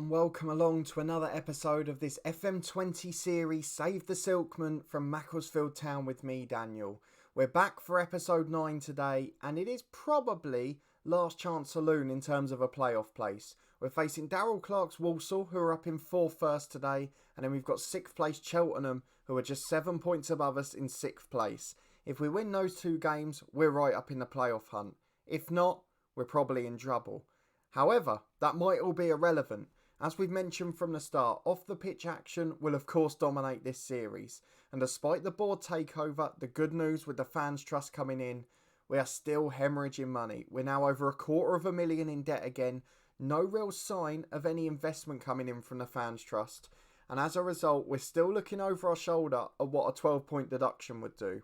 and welcome along to another episode of this FM20 series, Save the Silkmen from Macclesfield Town with me, Daniel. We're back for episode 9 today, and it is probably last chance saloon in terms of a playoff place. We're facing Darryl Clark's Walsall, who are up in 4th first today, and then we've got 6th place Cheltenham, who are just 7 points above us in 6th place. If we win those 2 games, we're right up in the playoff hunt. If not, we're probably in trouble. However, that might all be irrelevant. As we've mentioned from the start, off the pitch action will of course dominate this series. And despite the board takeover, the good news with the fans' trust coming in, we are still hemorrhaging money. We're now over $250,000 in debt again. No real sign of any investment coming in from the fans' trust. And as a result, we're still looking over our shoulder at what a 12-point deduction would do.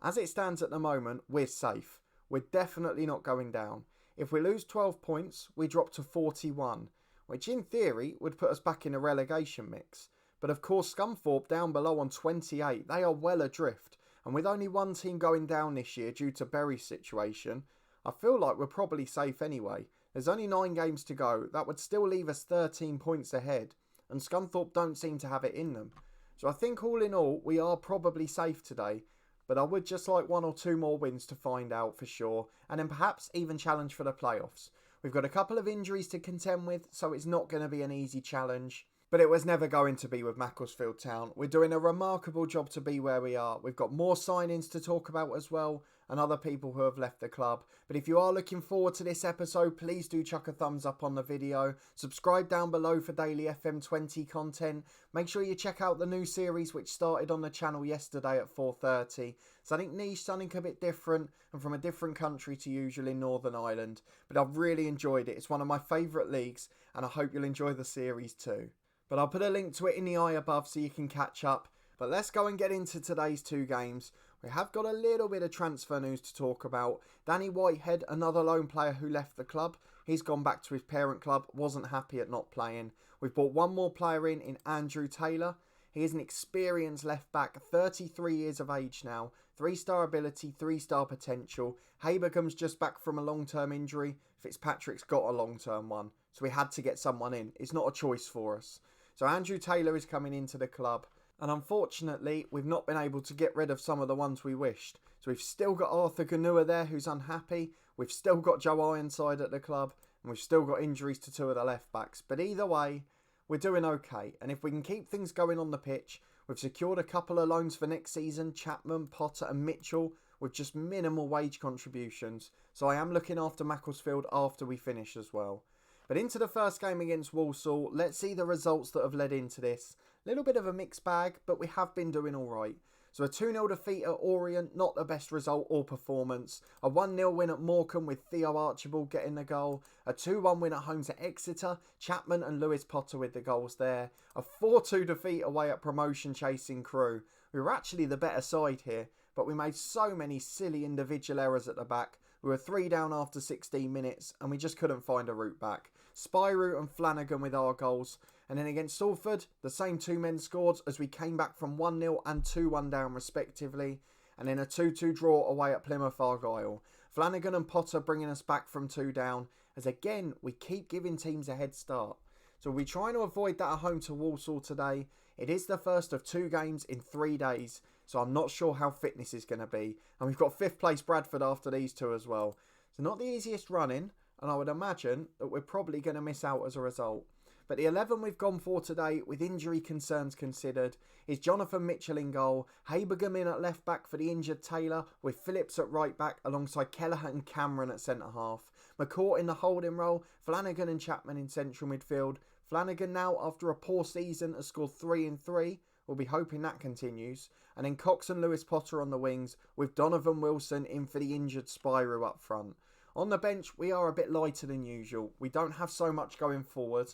As it stands at the moment, we're safe. We're definitely not going down. If we lose 12 points, we drop to 41, which in theory would put us back in a relegation mix. But of course, Scunthorpe down below on 28, they are well adrift. And with only one team going down this year due to Bury's situation, I feel like we're probably safe anyway. There's only 9 games to go. That would still leave us 13 points ahead. And Scunthorpe don't seem to have it in them. So I think all in all, we are probably safe today. But I would just like 1 or 2 more wins to find out for sure, and then perhaps even challenge for the playoffs. We've got a couple of injuries to contend with, so it's not going to be an easy challenge. But it was never going to be with Macclesfield Town. We're doing a remarkable job to be where we are. We've got more signings to talk about as well, and other people who have left the club. But if you are looking forward to this episode, please do chuck a thumbs up on the video. Subscribe down below for daily FM20 content. Make sure you check out the new series which started on the channel yesterday at 4:30. Something niche, something a bit different, and from a different country to usual in Northern Ireland. But I've really enjoyed it. It's one of my favourite leagues, and I hope you'll enjoy the series too. But I'll put a link to it in the eye above so you can catch up. But let's go and get into today's 2 games. We have got a little bit of transfer news to talk about. Danny Whitehead, another loan player who left the club. He's gone back to his parent club, wasn't happy at not playing. We've brought one more player in Andrew Taylor. He is an experienced left back, 33 years of age now. 3-star ability, 3-star potential. Habergham's just back from a long-term injury. Fitzpatrick's got a long-term one. So we had to get someone in. It's not a choice for us. So Andrew Taylor is coming into the club. And unfortunately, we've not been able to get rid of some of the ones we wished. So we've still got Arthur Ganua there who's unhappy. We've still got Joe Ironside at the club. And we've still got injuries to 2 of the left backs. But either way, we're doing okay. And if we can keep things going on the pitch, we've secured a couple of loans for next season. Chapman, Potter and Mitchell with just minimal wage contributions. So I am looking after Macclesfield after we finish as well. But into the first game against Walsall, let's see the results that have led into this. A little bit of a mixed bag, but we have been doing alright. So a 2-0 defeat at Orient, not the best result or performance. A 1-0 win at Morecambe with Theo Archibald getting the goal. A 2-1 win at home to Exeter, Chapman and Lewis Potter with the goals there. A 4-2 defeat away at promotion chasing Crewe. We were actually the better side here, but we made so many silly individual errors at the back. We were 3 down after 16 minutes and we just couldn't find a route back. Spyroot and Flanagan with our goals. And then against Salford, the same 2 men scored as we came back from 1-0 and 2-1 down respectively. And then a 2-2 draw away at Plymouth Argyle. Flanagan and Potter bringing us back from 2 down. As again, we keep giving teams a head start. So we're trying to avoid that at home to Walsall today. It is the first of 2 games in 3 days. So I'm not sure how fitness is going to be. And we've got 5th place Bradford after these 2 as well. So not the easiest running. And I would imagine that we're probably going to miss out as a result. But the 11 we've gone for today, with injury concerns considered, is Jonathan Mitchell in goal, Habergham in at left back for the injured Taylor, with Phillips at right back alongside Kelleher and Cameron at centre half. McCourt in the holding role, Flanagan and Chapman in central midfield. Flanagan now, after a poor season, has scored 3 in 3. We'll be hoping that continues. And then Cox and Lewis Potter on the wings, with Donovan Wilson in for the injured Spyro up front. On the bench, we are a bit lighter than usual. We don't have so much going forward,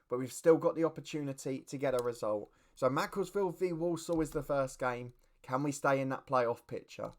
but we've still got the opportunity to get a result. So Macclesfield V Walsall is the first game. Can we stay in that playoff picture?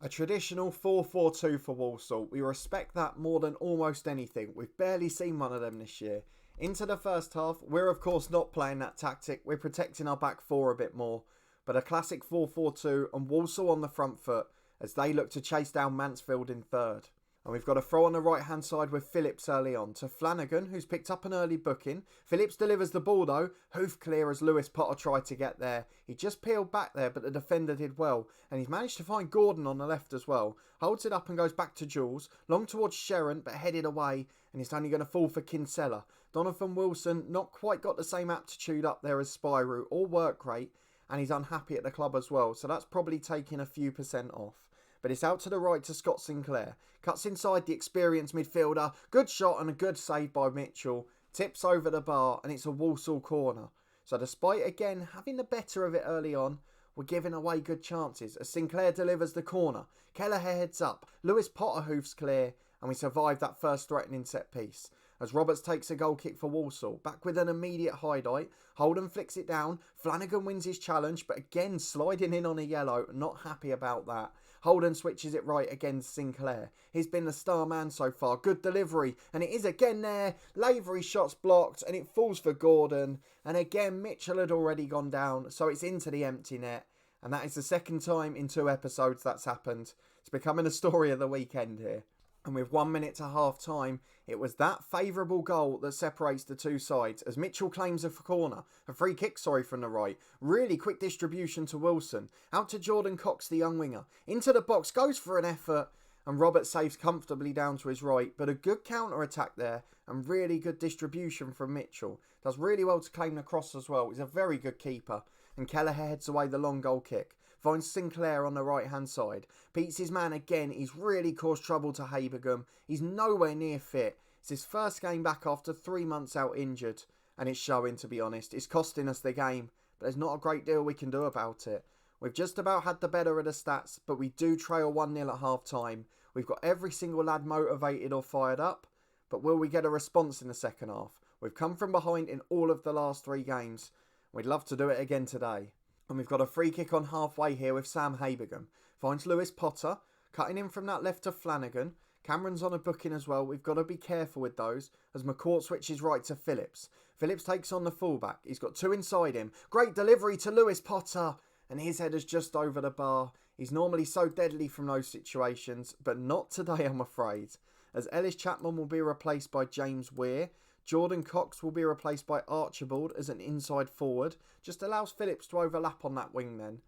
A traditional 4-4-2 for Walsall. We respect that more than almost anything. We've barely seen one of them this year. Into the first half, we're of course not playing that tactic. We're protecting our back 4 a bit more. But a classic 4-4-2 and Walsall on the front foot as they look to chase down Mansfield in third. And we've got a throw on the right hand side with Phillips early on to Flanagan, who's picked up an early booking. Phillips delivers the ball though, hoof clear as Lewis Potter tried to get there. He just peeled back there, but the defender did well, and he's managed to find Gordon on the left as well. Holds it up and goes back to Jules, long towards Sharon, but headed away, and it's only going to fall for Kinsella. Donovan Wilson not quite got the same aptitude up there as Spyro or work rate, and he's unhappy at the club as well, so that's probably taking a few % off. But it's out to the right to Scott Sinclair. Cuts inside the experienced midfielder. Good shot and a good save by Mitchell. Tips over the bar and it's a Walsall corner. So despite again having the better of it early on, we're giving away good chances as Sinclair delivers the corner. Kelleher heads up. Lewis Potter hoofs clear and we survive that first threatening set piece. As Roberts takes a goal kick for Walsall. Back with an immediate highlight. Holden flicks it down. Flanagan wins his challenge but again sliding in on a yellow. Not happy about that. Holden switches it right against Sinclair. He's been the star man so far. Good delivery. And it is again there. Lavery shot's blocked. And it falls for Gordon. And again, Mitchell had already gone down. So it's into the empty net. And that is the second time in 2 episodes that's happened. It's becoming a story of the weekend here. And with 1 minute to half time, it was that favourable goal that separates the two sides as Mitchell claims a corner. A free kick, from the right. Really quick distribution to Wilson. Out to Jordan Cox, the young winger. Into the box, goes for an effort. And Robert saves comfortably down to his right. But a good counter-attack there. And really good distribution from Mitchell. Does really well to claim the cross as well. He's a very good keeper. And Kelleher heads away the long goal kick. Finds Sinclair on the right hand side. Beats his man again. He's really caused trouble to Habergum. He's nowhere near fit. It's his first game back after 3 months out injured. And it's showing, to be honest. It's costing us the game. But there's not a great deal we can do about it. We've just about had the better of the stats. But we do trail 1-0 at half time. We've got every single lad motivated or fired up. But will we get a response in the second half? We've come from behind in all of the last 3 games. We'd love to do it again today. And we've got a free kick on halfway here with Sam Habergum. Finds Lewis Potter. Cutting in from that left to Flanagan. Cameron's on a booking as well. We've got to be careful with those. As McCourt switches right to Phillips. Phillips takes on the fullback. He's got 2 inside him. Great delivery to Lewis Potter. And his header's just over the bar. He's normally so deadly from those situations. But not today, I'm afraid. As Ellis Chapman will be replaced by James Weir. Jordan Cox will be replaced by Archibald as an inside forward. Just allows Phillips to overlap on that wing then.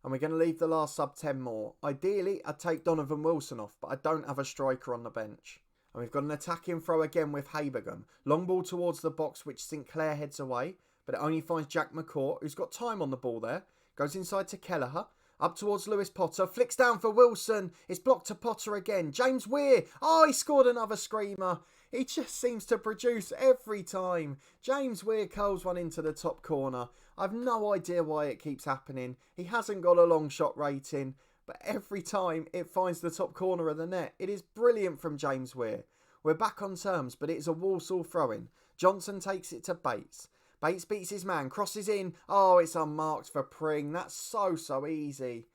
And we're going to leave the last sub 10 more. Ideally, I'd take Donovan Wilson off, but I don't have a striker on the bench. And we've got an attacking throw again with Habergum. Long ball towards the box, which Sinclair heads away. But it only finds Jack McCourt, who's got time on the ball there. Goes inside to Kelleher. Up towards Lewis Potter. Flicks down for Wilson. It's blocked to Potter again. James Weir. Oh, he scored another screamer. He just seems to produce every time. James Weir curls one into the top corner. I've no idea why it keeps happening. He hasn't got a long shot rating. But every time it finds the top corner of the net. It is brilliant from James Weir. We're back on terms, but it's a Walsall throw-in. Johnson takes it to Bates. Bates beats his man, crosses in. Oh, it's unmarked for Pring. That's so easy.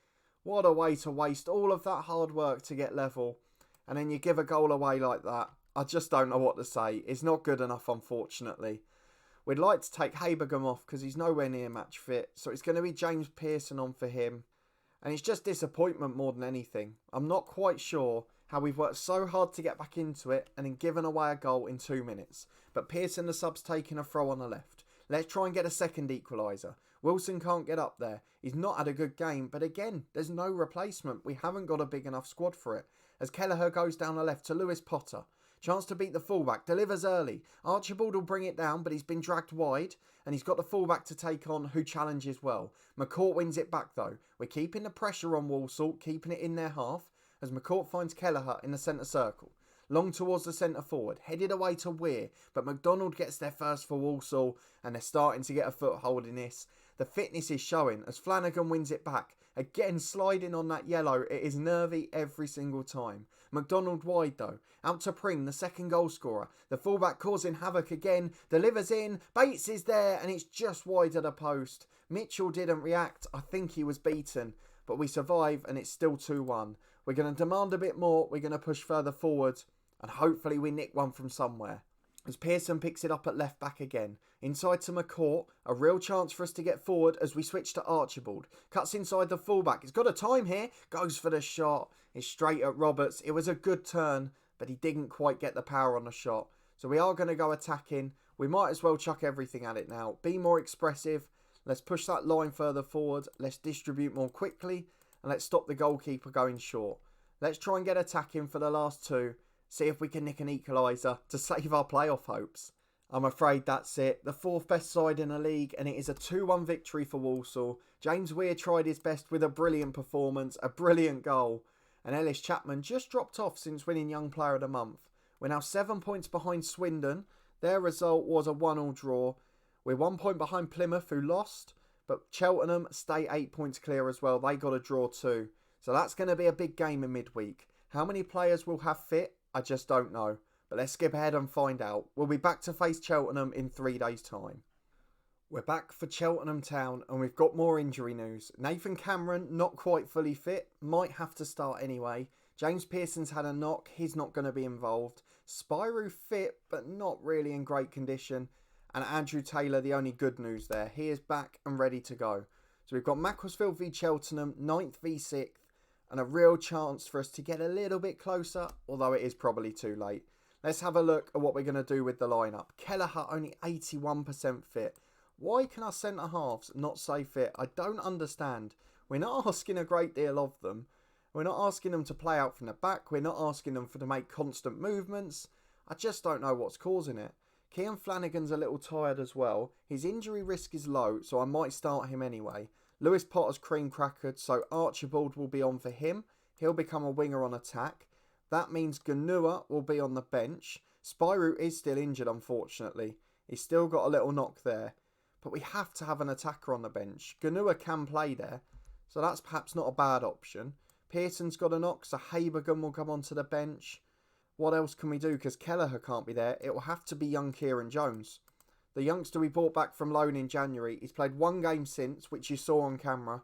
What a way to waste all of that hard work to get level. And then you give a goal away like that. I just don't know what to say. It's not good enough, unfortunately. We'd like to take Habergum off because he's nowhere near match fit. So it's going to be James Pearson on for him. And it's just disappointment more than anything. I'm not quite sure how we've worked so hard to get back into it and then given away a goal in 2 minutes. But Pearson, the sub's taking a throw on the left. Let's try and get a second equaliser. Wilson can't get up there. He's not had a good game, but again, there's no replacement. We haven't got a big enough squad for it. As Kelleher goes down the left to Lewis Potter. Chance to beat the fullback, delivers early. Archibald will bring it down, but he's been dragged wide, and he's got the fullback to take on, who challenges well. McCourt wins it back though. We're keeping the pressure on Walsall, keeping it in their half, as McCourt finds Kelleher in the centre circle. Long towards the centre forward, headed away to Weir, but McDonald gets there first for Walsall, and they're starting to get a foothold in this. The fitness is showing as Flanagan wins it back. Again, sliding on that yellow, it is nervy every single time. McDonald wide though, out to Pring, the second goal scorer. The fullback causing havoc again, delivers in, Bates is there, and it's just wide of the post. Mitchell didn't react, I think he was beaten, but we survive and it's still 2-1. We're going to demand a bit more, we're going to push further forward, and hopefully we nick one from somewhere. As Pearson picks it up at left back again. Inside to McCourt. A real chance for us to get forward as we switch to Archibald. Cuts inside the fullback. He's got a time here. Goes for the shot. It's straight at Roberts. It was a good turn, but he didn't quite get the power on the shot. So we are going to go attacking. We might as well chuck everything at it now. Be more expressive. Let's push that line further forward. Let's distribute more quickly. And let's stop the goalkeeper going short. Let's try and get attacking for the last two. See if we can nick an equaliser to save our playoff hopes. I'm afraid that's it. The fourth best side in the league, and it is a 2-1 victory for Walsall. James Weir tried his best with a brilliant performance, a brilliant goal. And Ellis Chapman just dropped off since winning Young Player of the Month. We're now 7 points behind Swindon. Their result was a 1-1 draw. We're 1 point behind Plymouth, who lost. But Cheltenham stay 8 points clear as well. They got a draw too. So that's going to be a big game in midweek. How many players will have fit? I just don't know. But let's skip ahead and find out. We'll be back to face Cheltenham in 3 days' time. We're back for Cheltenham Town and we've got more injury news. Nathan Cameron, not quite fully fit, might have to start anyway. James Pearson's had a knock, he's not going to be involved. Spyro fit, but not really in great condition. And Andrew Taylor, the only good news there. He is back and ready to go. So we've got Macclesfield V Cheltenham, 9th v 6th, and a real chance for us to get a little bit closer, although it is probably too late. Let's have a look at what we're going to do with the lineup. Kelleher only 81% fit. Why can our centre-halves not stay fit? I don't understand. We're not asking a great deal of them. We're not asking them to play out from the back. We're not asking them to make constant movements. I just don't know what's causing it. Cian Flanagan's a little tired as well. His injury risk is low, so I might start him anyway. Lewis Potter's cream crackered, so Archibald will be on for him. He'll become a winger on attack. That means Ganua will be on the bench. Spyro is still injured, unfortunately. He's still got a little knock there. But we have to have an attacker on the bench. Ganua can play there, so that's perhaps not a bad option. Pearson's got a knock, so Habergan will come onto the bench. What else can we do? Because Kelleher can't be there. It will have to be young Kieran Jones. The youngster we brought back from loan in January. He's played one game since, which you saw on camera. And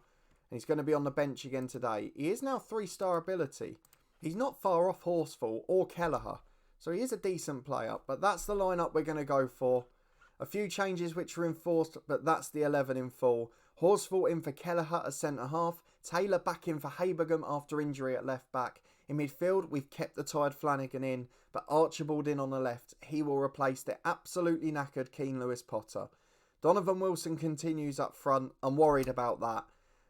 he's going to be on the bench again today. He is now 3-star ability. He's not far off Horsfall or Kelleher. So he is a decent player. But that's the lineup we're going to go for. A few changes which are enforced, but that's the 11 in full. Horsfall in for Kelleher as centre-half. Taylor back in for Habergan after injury at left-back. In midfield, we've kept the tired Flanagan in, but Archibald in on the left. He will replace the absolutely knackered Keane Lewis Potter. Donovan Wilson continues up front. I'm worried about that.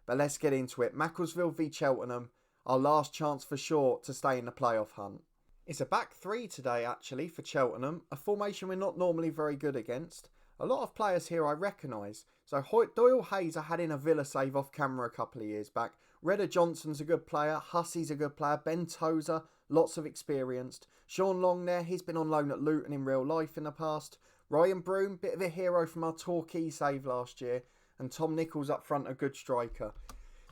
But let's get into it. Macclesfield v Cheltenham. Our last chance for sure to stay in the playoff hunt. It's a back three today, actually, for Cheltenham. A formation we're not normally very good against. A lot of players here I recognise. So Doyle Hayes I had in a Villa save off camera a couple of years back. Redder Johnson's a good player. Hussey's a good player. Ben Tozer, lots of experienced. Sean Long there, he's been on loan at Luton in real life in the past. Ryan Broom, bit of a hero from our Torquay save last year. And Tom Nichols up front, a good striker.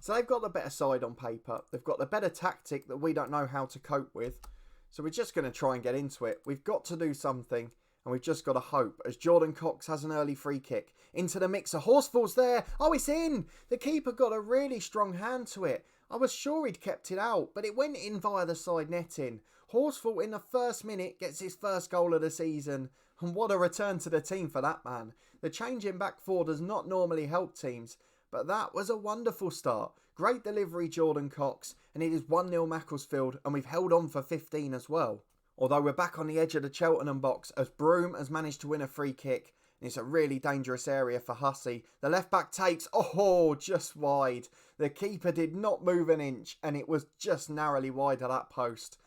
So they've got the better side on paper. They've got the better tactic that we don't know how to cope with. So we're just going to try and get into it. We've got to do something. And we've just got to hope as Jordan Cox has an early free kick. Into the mixer. Horsfall's there. Oh, it's in. The keeper got a really strong hand to it. I was sure he'd kept it out, but it went in via the side netting. Horsfall in the first minute gets his first goal of the season. And what a return to the team for that man. The change in back four does not normally help teams, but that was a wonderful start. Great delivery, Jordan Cox, and it is 1-0 Macclesfield, and we've held on for 15 as well. Although we're back on the edge of the Cheltenham box as Broom has managed to win a free kick. And it's a really dangerous area for Hussey. The left back takes, just wide. The keeper did not move an inch and it was just narrowly wide of that post.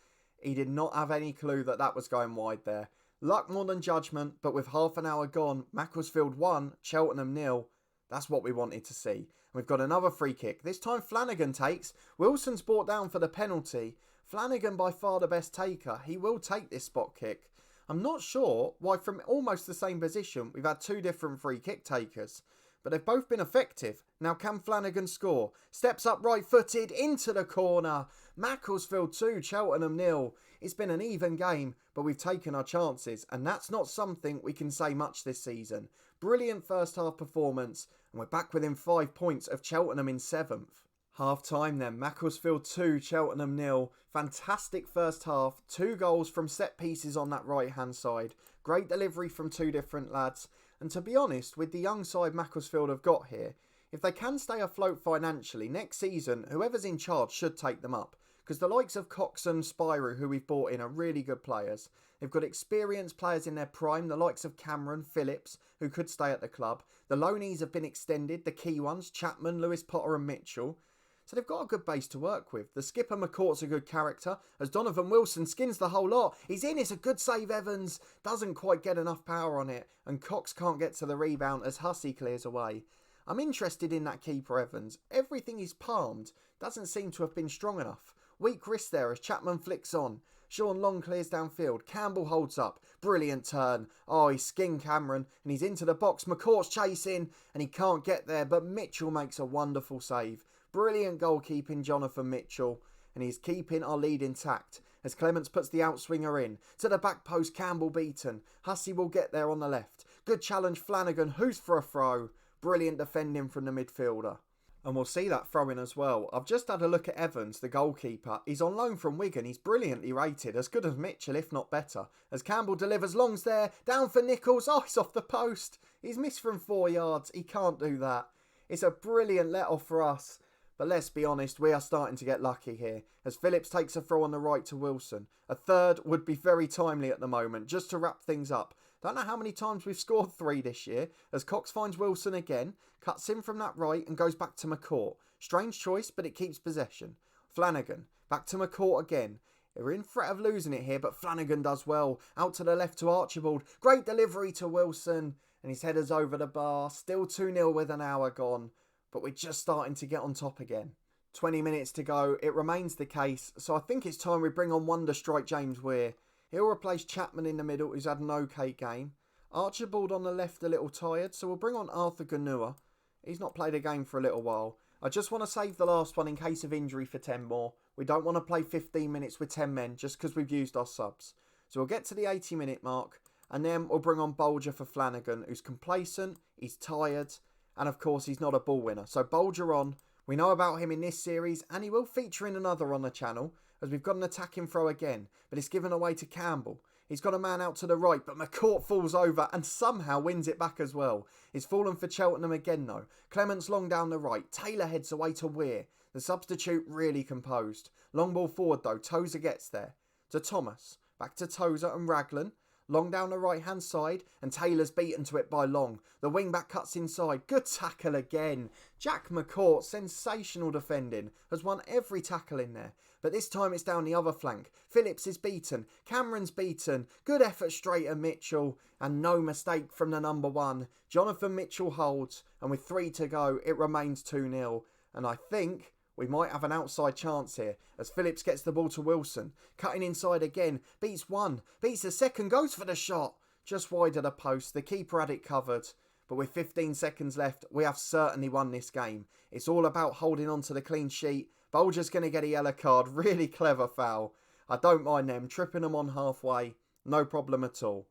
He did not have any clue that that was going wide there. Luck more than judgment, but with half an hour gone, Macclesfield 1, Cheltenham 0. That's what we wanted to see. And we've got another free kick. This time Flanagan takes. Wilson's brought down for the penalty. Flanagan by far the best taker. He will take this spot kick. I'm not sure why from almost the same position we've had two different free kick takers. But they've both been effective. Now can Flanagan score? Steps up right footed into the corner. Macclesfield 2, Cheltenham 0. It's been an even game, but we've taken our chances. And that's not something we can say much this season. Brilliant first half performance. And we're back within 5 points of Cheltenham in 7th. Half time then, Macclesfield 2, Cheltenham 0. Fantastic first half, 2 goals from set pieces on that right hand side. Great delivery from 2 different lads. And to be honest, with the young side Macclesfield have got here, if they can stay afloat financially, next season, whoever's in charge should take them up. because the likes of Cox and Spyro, who we've bought in, are really good players. They've got experienced players in their prime, the likes of Cameron, Phillips, who could stay at the club. The loanees have been extended, the key ones, Chapman, Lewis Potter and Mitchell. So they've got a good base to work with. The skipper McCourt's a good character, as Donovan Wilson skins the whole lot. He's in, it's a good save. Evans doesn't quite get enough power on it, and Cox can't get to the rebound as Hussey clears away. I'm interested in that keeper Evans. Everything he's palmed doesn't seem to have been strong enough. Weak wrist there as Chapman flicks on. Sean Long clears downfield. Campbell holds up. Brilliant turn. Oh, he skinned Cameron and he's into the box. McCourt's chasing and he can't get there, but Mitchell makes a wonderful save. Brilliant goalkeeping, Jonathan Mitchell, and he's keeping our lead intact as Clements puts the outswinger in. To the back post, Campbell beaten. Hussey will get there on the left. Good challenge, Flanagan. Who's for a throw? Brilliant defending from the midfielder. And we'll see that throw in as well. I've just had a look at Evans, the goalkeeper. He's on loan from Wigan. He's brilliantly rated, as good as Mitchell, if not better. As Campbell delivers, Long's there, down for Nichols. Oh, it's off the post. He's missed from 4 yards. He can't do that. It's a brilliant let-off for us. But let's be honest, we are starting to get lucky here, as Phillips takes a throw on the right to Wilson. A third would be very timely at the moment, just to wrap things up. Don't know how many times we've scored 3 this year, as Cox finds Wilson again, cuts in from that right and goes back to McCourt. Strange choice, but it keeps possession. Flanagan, back to McCourt again. We're in threat of losing it here, but Flanagan does well. Out to the left to Archibald. Great delivery to Wilson, and his header's over the bar. Still 2-0 with an hour gone. But we're just starting to get on top again. 20 minutes to go, it remains the case, so I think it's time we bring on wonder strike James Weir. He'll replace Chapman in the middle, who's had an okay game. Archibald on the left a little tired, so we'll bring on Arthur Ganua. He's not played a game for a little while. I just want to save the last one in case of injury for 10 more. We don't want to play 15 minutes with 10 men just because we've used our subs. So we'll get to the 80-minute mark, and then we'll bring on Bolger for Flanagan, who's complacent, he's tired, and of course he's not a ball winner. So Bolger on. We know about him in this series, and he will feature in another on the channel, as we've got an attacking throw again, but it's given away to Campbell. He's got a man out to the right, but McCourt falls over and somehow wins it back as well. It's fallen for Cheltenham again though. Clements long down the right. Taylor heads away to Weir. The substitute really composed. Long ball forward though. Tozer gets there. To Thomas. Back to Tozer and Raglan. Long down the right hand side, and Taylor's beaten to it by Long. The wing back cuts inside. Good tackle again. Jack McCourt, sensational defending, has won every tackle in there. But this time it's down the other flank. Phillips is beaten. Cameron's beaten. Good effort straight at Mitchell. And no mistake from the number 1. Jonathan Mitchell holds. And with 3 to go, it remains 2-0. And I think we might have an outside chance here, as Phillips gets the ball to Wilson. Cutting inside again. Beats 1. Beats the second. Goes for the shot. Just wide of the post. The keeper had it covered. But with 15 seconds left, we have certainly won this game. It's all about holding on to the clean sheet. Bolger's going to get a yellow card. Really clever foul. I don't mind them. Tripping them on halfway. No problem at all.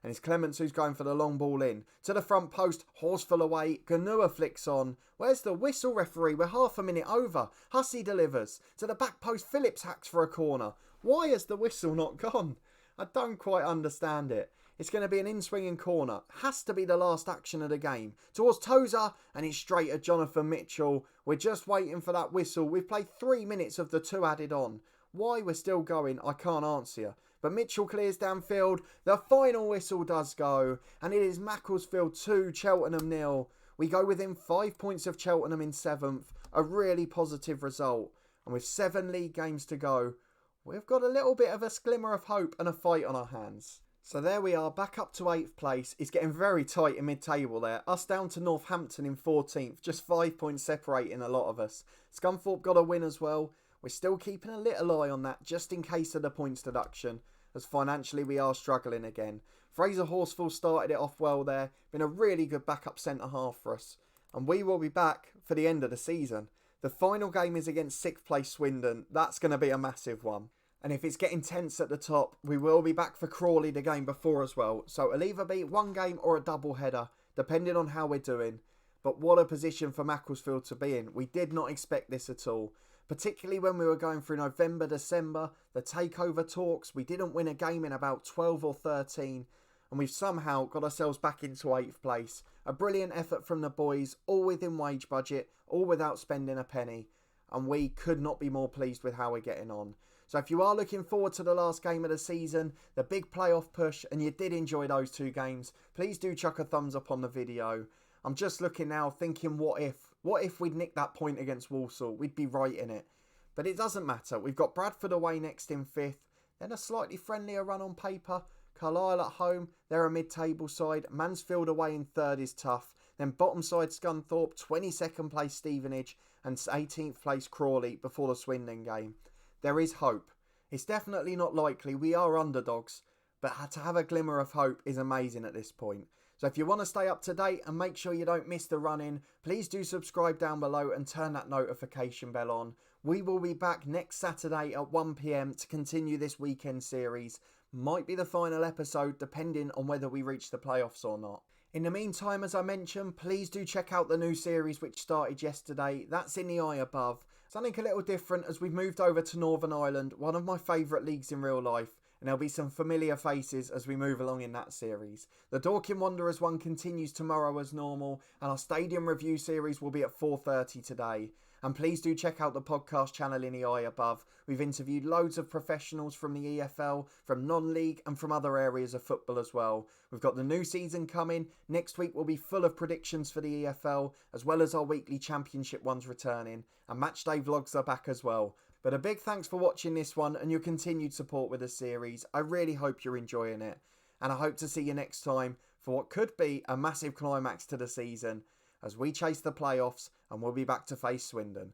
And it's Clements who's going for the long ball in. To the front post. Horsful away. Ganua flicks on. Where's the whistle, referee? We're half a minute over. Hussey delivers. To the back post. Phillips hacks for a corner. Why has the whistle not gone? I don't quite understand it. It's going to be an in-swinging corner. Has to be the last action of the game. Towards Tozer, and it's straight at Jonathan Mitchell. We're just waiting for that whistle. We've played 3 minutes of the 2 added on. Why we're still going, I can't answer you. But Mitchell clears downfield. The final whistle does go. And it is Macclesfield 2, Cheltenham 0. We go within 5 points of Cheltenham in 7th. A really positive result. And with 7 league games to go, we've got a little bit of a glimmer of hope and a fight on our hands. So there we are, back up to 8th place. It's getting very tight in mid-table there. Us down to Northampton in 14th. Just 5 points separating a lot of us. Scunthorpe got a win as well. We're still keeping a little eye on that, just in case of the points deduction, as financially we are struggling again. Fraser Horsfall started it off well there. Been a really good backup centre-half for us. And we will be back for the end of the season. The final game is against 6th place Swindon. That's going to be a massive one. And if it's getting tense at the top, we will be back for Crawley the game before as well. So it'll either be one game or a double header, depending on how we're doing. But what a position for Macclesfield to be in. We did not expect this at all. Particularly when we were going through November, December, the takeover talks. We didn't win a game in about 12 or 13. And we've somehow got ourselves back into 8th place. A brilliant effort from the boys, all within wage budget, all without spending a penny. and we could not be more pleased with how we're getting on. So if you are looking forward to the last game of the season, the big playoff push, and you did enjoy those 2 games, please do chuck a thumbs up on the video. I'm just looking now thinking what if we'd nicked that point against Walsall? We'd be right in it. But it doesn't matter. We've got Bradford away next in 5th, then a slightly friendlier run on paper. Carlisle at home, they're a mid-table side. Mansfield away in 3rd is tough. Then bottom side Scunthorpe, 22nd place Stevenage and 18th place Crawley before the Swindon game. There is hope. It's definitely not likely. We are underdogs. But to have a glimmer of hope is amazing at this point. So if you want to stay up to date and make sure you don't miss the run-in, please do subscribe down below and turn that notification bell on. We will be back next Saturday at 1 PM to continue this weekend series. Might be the final episode depending on whether we reach the playoffs or not. In the meantime, as I mentioned, please do check out the new series which started yesterday. That's in the eye above. Something a little different as we've moved over to Northern Ireland, one of my favourite leagues in real life. And there'll be some familiar faces as we move along in that series. The Dorking Wanderers one continues tomorrow as normal, and our stadium review series will be at 4:30 today. And please do check out the podcast channel in the eye above. We've interviewed loads of professionals from the EFL, from non-league and from other areas of football as well. We've got the new season coming. Next week will be full of predictions for the EFL, as well as our weekly championship ones returning. And matchday vlogs are back as well. But a big thanks for watching this one and your continued support with the series. I really hope you're enjoying it. And I hope to see you next time for what could be a massive climax to the season as we chase the playoffs and we'll be back to face Swindon.